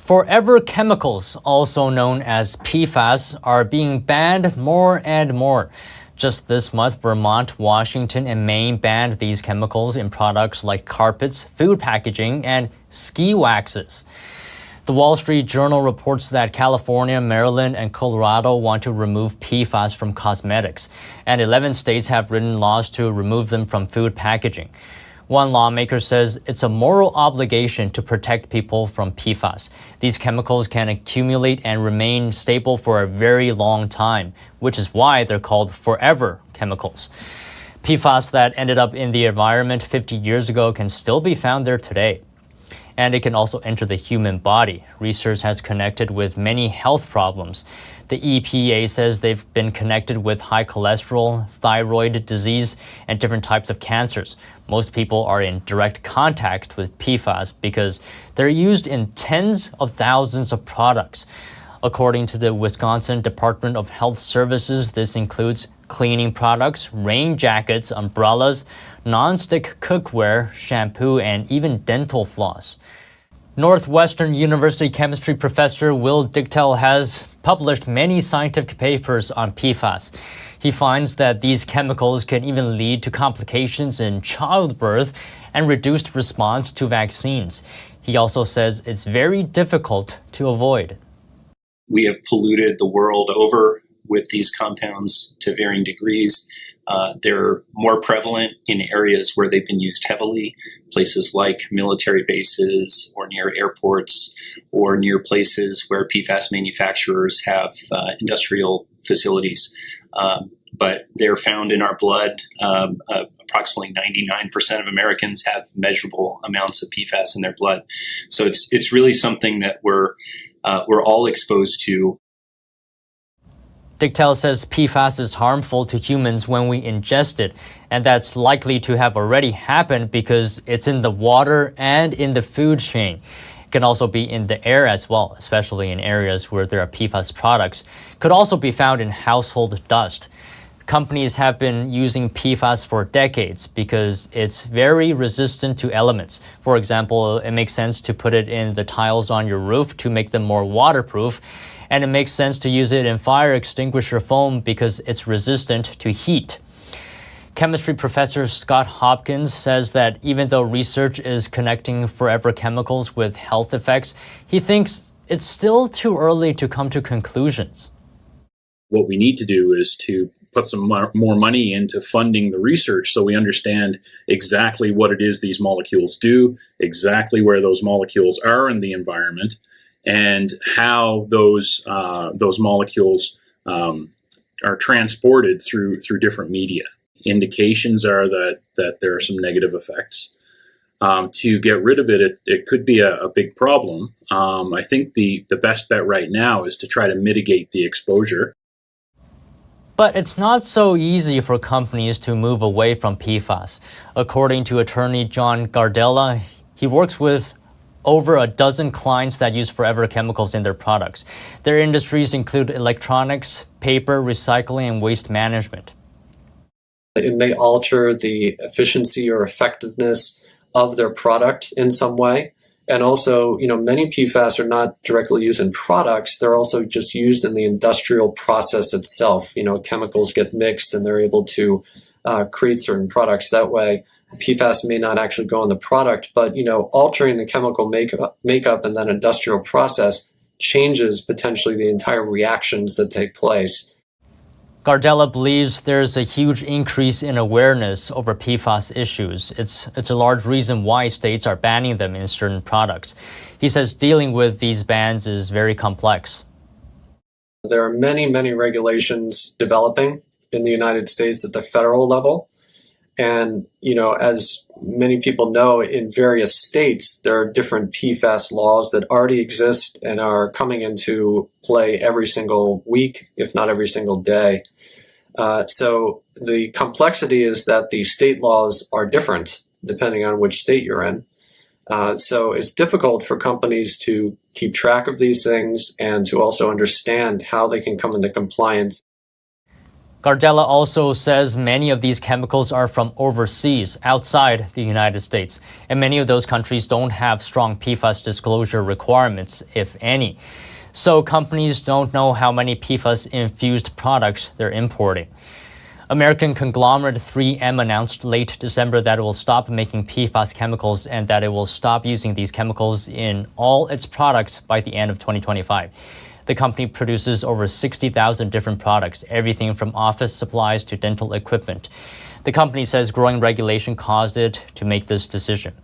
Forever chemicals, also known as PFAS, are being banned more and more. Just this month, Vermont, Washington, and Maine banned these chemicals in products like carpets, food packaging, and ski waxes. The Wall Street Journal reports that California, Maryland, and Colorado want to remove PFAS from cosmetics, and 11 states have written laws to remove them from food packaging. One lawmaker says it's a moral obligation to protect people from PFAS. These chemicals can accumulate and remain stable for a very long time, which is why they're called forever chemicals. PFAS that ended up in the environment 50 years ago can still be found there today. And it can also enter the human body. Research has connected with many health problems. The EPA says they've been connected with high cholesterol, thyroid disease, and different types of cancers. Most people are in direct contact with PFAS because they're used in tens of thousands of products. According to the Wisconsin Department of Health Services, this includes cleaning products, rain jackets, umbrellas, non-stick cookware, shampoo, and even dental floss. Northwestern University chemistry professor Will Dichtel has published many scientific papers on PFAS. He finds that these chemicals can even lead to complications in childbirth and reduced response to vaccines. He also says it's very difficult to avoid. We have polluted the world over with these compounds to varying degrees. They're more prevalent in areas where they've been used heavily, places like military bases or near airports or near places where PFAS manufacturers have industrial facilities. But they're found in our blood. Approximately 99% of Americans have measurable amounts of PFAS in their blood. So it's really something that we're all exposed to. Dichtel says PFAS is harmful to humans when we ingest it, and that's likely to have already happened because it's in the water and in the food chain. It can also be in the air as well, especially in areas where there are PFAS products. It could also be found in household dust. Companies have been using PFAS for decades because it's very resistant to elements. For example, it makes sense to put it in the tiles on your roof to make them more waterproof. And it makes sense to use it in fire extinguisher foam because it's resistant to heat. Chemistry professor Scott Hopkins says that even though research is connecting forever chemicals with health effects, he thinks it's still too early to come to conclusions. What we need to do is to put some more money into funding the research so we understand exactly what it is these molecules do, exactly where those molecules are in the environment, and how those molecules are transported through different media. Indications are that there are some negative effects. To get rid of it, it could be a big problem. I think the best bet right now is to try to mitigate the exposure. But it's not so easy for companies to move away from PFAS. According to attorney John Gardella, he works with over a dozen clients that use forever chemicals in their products. Their industries include electronics, paper, recycling, and waste management. It may alter the efficiency or effectiveness of their product in some way. And also, many PFAS are not directly used in products. They're also just used in the industrial process itself. Chemicals get mixed and they're able to create certain products that way. PFAS may not actually go in the product, but altering the chemical makeup and that industrial process changes potentially the entire reactions that take place. Gardella believes there's a huge increase in awareness over PFAS issues. It's a large reason why states are banning them in certain products. He says dealing with these bans is very complex. There are many, many regulations developing in the United States at the federal level. And, as many people know, in various states, there are different PFAS laws that already exist and are coming into play every single week, if not every single day. So the complexity is that the state laws are different depending on which state you're in. So it's difficult for companies to keep track of these things and to also understand how they can come into compliance. Gardella also says many of these chemicals are from overseas, outside the United States, and many of those countries don't have strong PFAS disclosure requirements, if any. So companies don't know how many PFAS-infused products they're importing. American conglomerate 3M announced late December that it will stop making PFAS chemicals and that it will stop using these chemicals in all its products by the end of 2025. The company produces over 60,000 different products, everything from office supplies to dental equipment. The company says growing regulation caused it to make this decision.